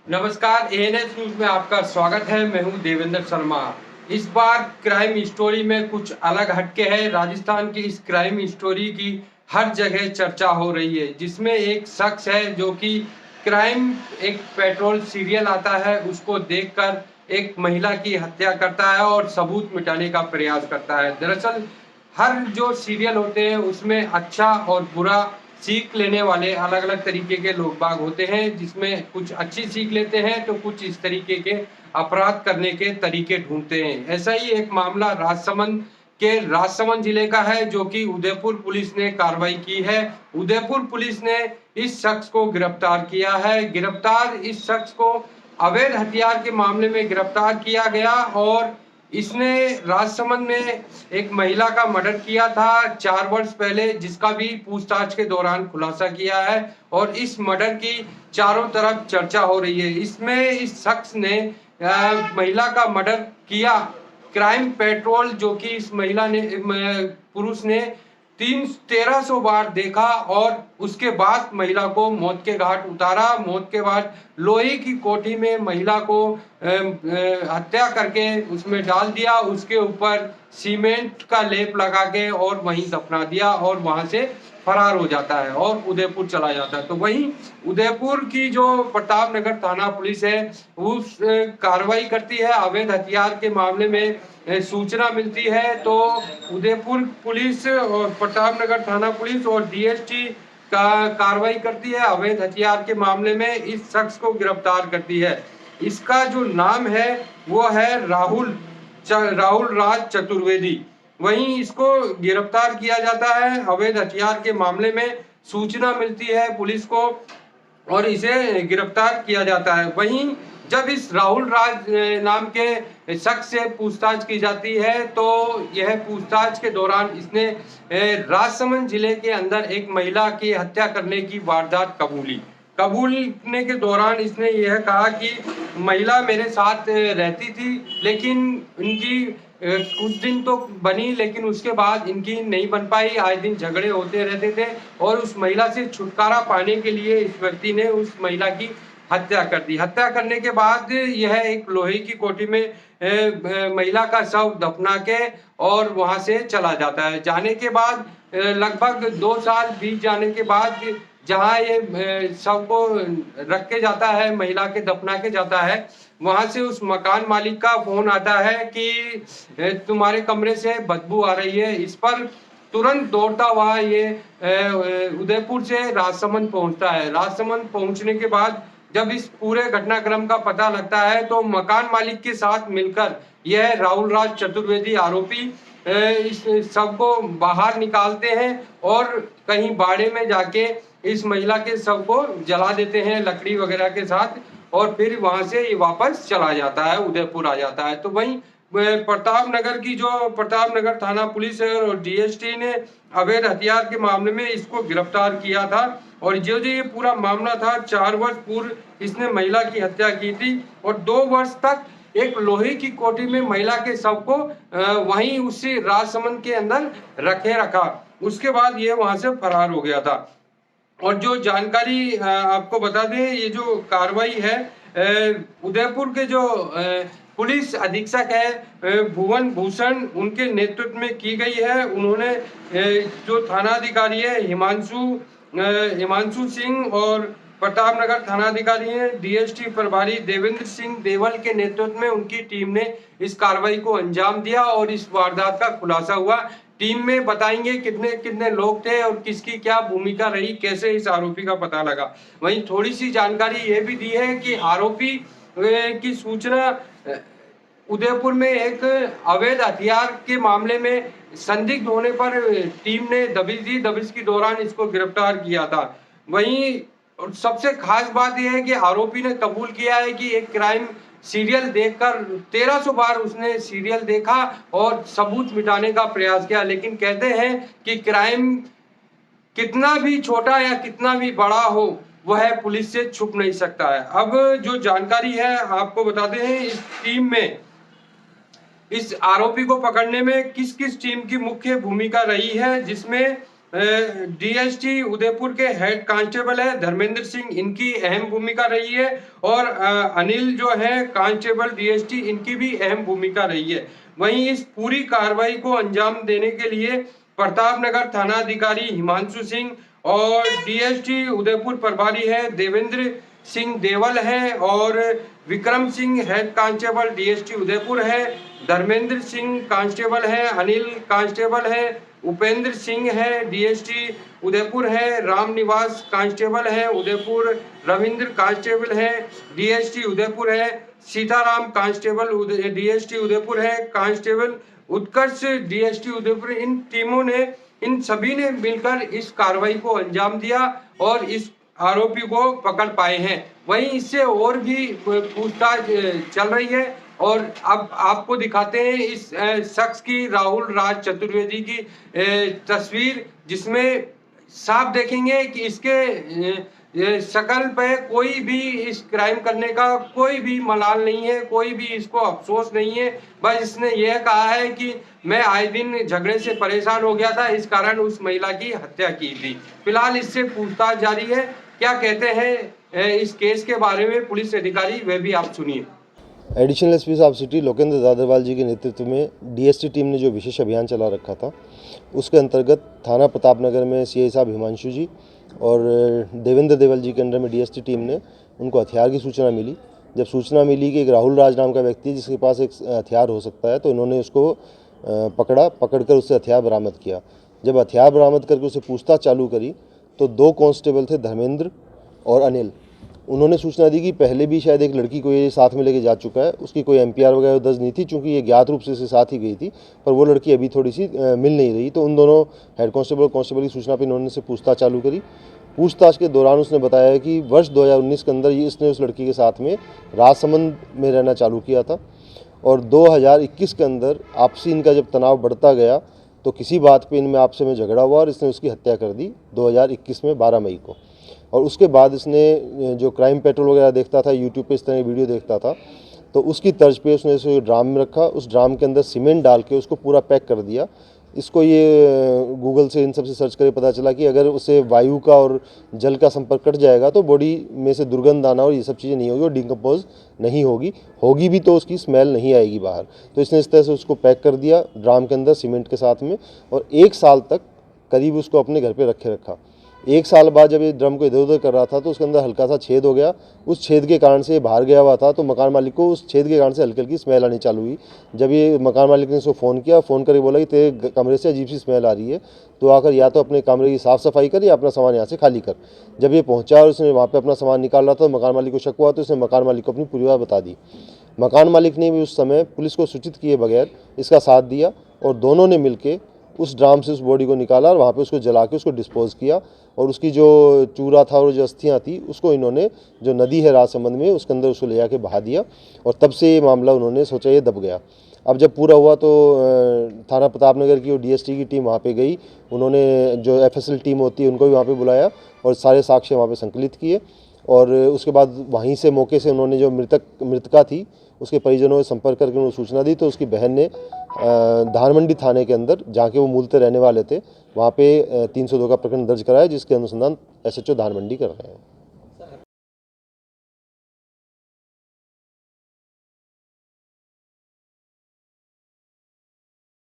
नमस्कार, ANS news में आपका स्वागत है। मैं हूं देवेंद्र शर्मा। इस बार क्राइम स्टोरी में कुछ अलग हटके है। राजस्थान की इस क्राइम स्टोरी की हर जगह चर्चा हो रही है, जिसमें एक शख्स है जो कि क्राइम एक पेट्रोल सीरियल आता है, उसको देखकर एक महिला की हत्या करता है और सबूत मिटाने का प्रयास करता है। दरअसल हर जो सीरियल होते हैं उसमें अच्छा और बुरा सीख लेने वाले अलग-अलग तरीके के लोग बाग होते हैं, जिसमें कुछ अच्छी सीख लेते हैं तो कुछ इस तरीके के अपराध करने के तरीके ढूँढते हैं। ऐसा ही एक मामला राजसमंद जिले का है, जो कि उदयपुर पुलिस ने कार्रवाई की है। उदयपुर पुलिस ने इस शख्स को गिरफ्तार किया है। इस शख्स को अवैध हथियार के मामले में गिरफ्तार किया गया और इसने राजसमंद में एक महिला का मर्डर किया था 4 वर्ष पहले, जिसका भी पूछताछ के दौरान खुलासा किया है और इस मर्डर की चारों तरफ चर्चा हो रही है। इसमें इस शख्स ने महिला का मर्डर किया। क्राइम पेट्रोल जो कि इस महिला ने पुरुष ने 1300 बार देखा और उसके बाद महिला को मौत के घाट उतारा। मौत के बाद लोहे की कोठी में महिला को हत्या करके उसमें डाल दिया, उसके ऊपर सीमेंट का लेप लगा के और वहीं दफना दिया और वहां से फरार हो जाता है और उदयपुर चला जाता है। तो वहीं उदयपुर की जो प्रताप नगर थाना पुलिस है, उस कार्रवाई करती है। अवैध हथियार के मामले में सूचना मिलती है तो उदयपुर पुलिस और प्रताप नगर थाना पुलिस और डीएसटी का कार्रवाई करती है। अवैध हथियार के मामले में इस शख्स को गिरफ्तार करती है। इसका जो नाम है वो है राहुल राज चतुर्वेदी। वहीं इसको गिरफ्तार किया जाता है। अवैध हथियार के मामले में सूचना मिलती है पुलिस को और इसे गिरफ्तार किया जाता है। वहीं जब इस राहुल राज नाम के शख्स से पूछताछ की जाती है तो यह पूछताछ के दौरान इसने राजसमंद जिले के अंदर एक महिला की हत्या करने की वारदात कबूलने के दौरान इसने यह कहा कि महिला मेरे साथ रहती थी, लेकिन इनकी कुछ दिन तो बनी, लेकिन उसके बाद इनकी नहीं बन पाई। आए दिन झगड़े होते रहते थे और उस महिला से छुटकारा पाने के लिए इस व्यक्ति ने उस महिला की हत्या कर दी। हत्या करने के बाद यह एक लोहे की कोठी में महिला का शव दफना के और वहां से चला जाता है। जाने के बाद लगभग 2 साल बीत जाने के बाद जहाँ ये शव को रख के जाता है, महिला के दफना के जाता है, वहां से उस मकान मालिक का फोन आता है कि तुम्हारे कमरे से बदबू आ रही है। इस पर तुरंत दौड़ता हुआ ये उदयपुर से राजसमंद पहुंचता है। राजसमंद पहुंचने के बाद जब इस पूरे घटनाक्रम का पता लगता है तो मकान मालिक के साथ मिलकर यह राहुल राज चतुर्वेदी आरोपी इस शव को बाहर निकालते हैं और कहीं बाड़े में जाके इस महिला के शव को जला देते हैं लकड़ी वगैरह के साथ और फिर वहां से ये वापस चला जाता है, उदयपुर आ जाता है। तो वहीं प्रताप नगर थाना पुलिस है और डीएसटी ने अवैध हथियार के मामले में इसको गिरफ्तार किया था और जो ये पूरा मामला था 4 वर्ष पूर्व इसने महिला की हत्या की थी और 2 वर्ष तक एक लोहे की कोठी में महिला के शव को वहीं उसी राजसमंद के अंदर रखा। उसके बाद ये वहां से फरार हो गया था। और जो जानकारी आपको बता दें, ये जो कार्रवाई है उदयपुर के जो पुलिस अधीक्षक है भुवन भूषण, उनके नेतृत्व में की गई है। उन्होंने जो थानाधिकारी है हिमांशु सिंह और प्रताप नगर थानाधिकारी है डीएसटी प्रभारी देवेंद्र सिंह देवल के नेतृत्व में उनकी टीम ने इस कार्रवाई को अंजाम दिया और इस वारदात का खुलासा हुआ। टीम में बताएंगे कितने कितने लोग थे और किसकी क्या भूमिका रही, कैसे इस आरोपी का पता लगा। वहीं थोड़ी सी जानकारी ये भी दी है कि आरोपी की सूचना उदयपुर में एक अवैध हथियार के मामले में संदिग्ध होने पर टीम ने दबिश दी। दबिश के दौरान इसको गिरफ्तार किया था। वहीं और सबसे खास बात यह है कि आरोपी ने कबूल किया है कि एक क्राइम सीरियल देखकर 1300 बार उसने सीरियल देखा और सबूत मिटाने का प्रयास किया, लेकिन कहते हैं कि क्राइम कितना भी छोटा या कितना भी बड़ा हो वह पुलिस से छुप नहीं सकता है। अब जो जानकारी है आपको बताते हैं, इस टीम में इस आरोपी को पकड़ने में किस किस टीम की मुख्य भूमिका रही है, जिसमें डीएसटी उदयपुर के हेड कांस्टेबल है धर्मेंद्र सिंह, इनकी अहम भूमिका रही है और अनिल जो है कांस्टेबल डीएसटी, इनकी भी अहम भूमिका रही है। वहीं इस पूरी कार्रवाई को अंजाम देने के लिए प्रतापनगर थानाधिकारी हिमांशु सिंह और डीएसटी उदयपुर प्रभारी है देवेंद्र सिंह देवल है और Vikram Singh head constable DST Udaipur है, धर्मेंद्र सिंह कांस्टेबल है, अनिल कांस्टेबल है, उपेंद्र सिंह है डीएसटी उदयपुर है, रामनिवास कांस्टेबल है उदयपुर, रविंद्र कांस्टेबल है डीएसटी उदयपुर है, सीताराम कांस्टेबल डीएसटी उदयपुर है, कांस्टेबल उत्कर्ष डीएसटी उदयपुर। इन टीमों ने, इन सभी ने मिलकर इस कार्रवाई को अंजाम दिया और इस आरोपी को पकड़ पाए हैं। वहीं इससे और भी पूछताछ चल रही है और अब आपको दिखाते हैं इस शख्स की, राहुल राज चतुर्वेदी की तस्वीर, जिसमें साफ देखेंगे कि इसके शकल पे कोई भी इस क्राइम करने का कोई भी मलाल नहीं है, कोई भी इसको अफसोस नहीं है। बस इसने यह कहा है कि मैं आए दिन झगड़े से परेशान हो गया था, इस कारण उस महिला की हत्या की थी। फिलहाल इससे पूछताछ जारी है। क्या कहते हैं इस केस के बारे में पुलिस अधिकारी, वह भी आप सुनिए। एडिशनल एसपी साहब सिटी लोकेंद्र दादरवाल जी के नेतृत्व में डीएसटी टीम ने जो विशेष अभियान चला रखा था, उसके अंतर्गत थाना प्रतापनगर में सीआई साहब हिमांशु जी और देवेंद्र देवल जी के अंडर में डीएसटी टीम ने उनको हथियार की सूचना मिली। जब सूचना मिली कि एक राहुल राज नाम का व्यक्ति जिसके पास एक हथियार हो सकता है, तो उन्होंने उसको पकड़कर उससे हथियार बरामद किया। जब हथियार बरामद करके उसे पूछताछ चालू करी तो 2 कांस्टेबल थे, धर्मेंद्र और अनिल। उन्होंने सूचना दी कि पहले भी शायद एक लड़की को ये साथ में लेके जा चुका है, उसकी कोई एमपीआर वगैरह दर्ज नहीं थी, चूंकि ये ज्ञात रूप से इसके साथ ही गई थी, पर वो लड़की अभी थोड़ी सी मिल नहीं रही। तो उन दोनों हेड कांस्टेबल की सूचना पर इन्होंने से पूछताछ चालू करी। पूछताछ के दौरान उसने बताया कि वर्ष 2019 के अंदर इसने उस लड़की के साथ में राजसमंद में रहना चालू किया था और 2021 के अंदर आपसी इनका जब तनाव बढ़ता गया तो किसी बात पे इनमें आपसे में झगड़ा हुआ और इसने उसकी हत्या कर दी 2021 में 12 मई को। और उसके बाद इसने जो क्राइम पेट्रोल वगैरह देखता था, यूट्यूब पे इस तरह की वीडियो देखता था, तो उसकी तर्ज पे उसने इसे ड्राम में रखा, उस ड्राम के अंदर सीमेंट डाल के उसको पूरा पैक कर दिया। इसको ये गूगल से इन सब से सर्च करके पता चला कि अगर उसे वायु का और जल का संपर्क कट जाएगा तो बॉडी में से दुर्गंध आना और ये सब चीज़ें नहीं होगी और डिकम्पोज नहीं होगी भी तो उसकी स्मेल नहीं आएगी बाहर। तो इसने इस तरह से उसको पैक कर दिया ड्राम के अंदर सीमेंट के साथ में और 1 साल तक करीब उसको अपने घर पर रखा। 1 साल बाद जब ये ड्रम को इधर उधर कर रहा था तो उसके अंदर हल्का सा छेद हो गया। उस छेद के कारण से ये बाहर गया हुआ था, तो मकान मालिक को उस छेद के कारण से हल्की हल्की स्मेल आनी चालू हुई। जब ये मकान मालिक ने इसको फ़ोन किया, फ़ोन करके बोला कि तेरे कमरे से अजीब सी स्मेल आ रही है, तो आकर या तो अपने कमरे की साफ़ सफाई कर या अपना सामान यहाँ से खाली कर। जब ये पहुँचा और उसने वहाँ पर अपना सामान निकाल रहा था, तो मकान मालिक को शक हुआ, तो उसने मकान मालिक को अपनी पूरी बात बता दी। मकान मालिक ने भी उस समय पुलिस को सूचित किए बगैर इसका साथ दिया और दोनों ने मिलके उस ड्राम से उस बॉडी को निकाला और वहाँ पे उसको जला के उसको डिस्पोज किया और उसकी जो चूरा था और जो अस्थियाँ थी उसको इन्होंने जो नदी है राजसमंद में उसके अंदर उसको ले जाके बहा दिया और तब से ये मामला उन्होंने सोचा ये दब गया। अब जब पूरा हुआ तो थाना प्रतापनगर की और डीएसटी की टीम वहाँ पे गई, उन्होंने जो एफएसएल टीम होती है उनको भी वहाँ पे बुलाया और सारे साक्ष्य वहाँ पे संकलित किए और उसके बाद वहीं से मौके से उन्होंने जो मृतका थी उसके परिजनों से संपर्क करके उन्हें सूचना दी, तो उसकी बहन ने धानमंडी थाने के अंदर जहाँ के वो मूलतः रहने वाले थे वहाँ पे 302 का प्रकरण दर्ज कराया, जिसके अनुसंधान एसएचओ धानमंडी कर रहे हैं।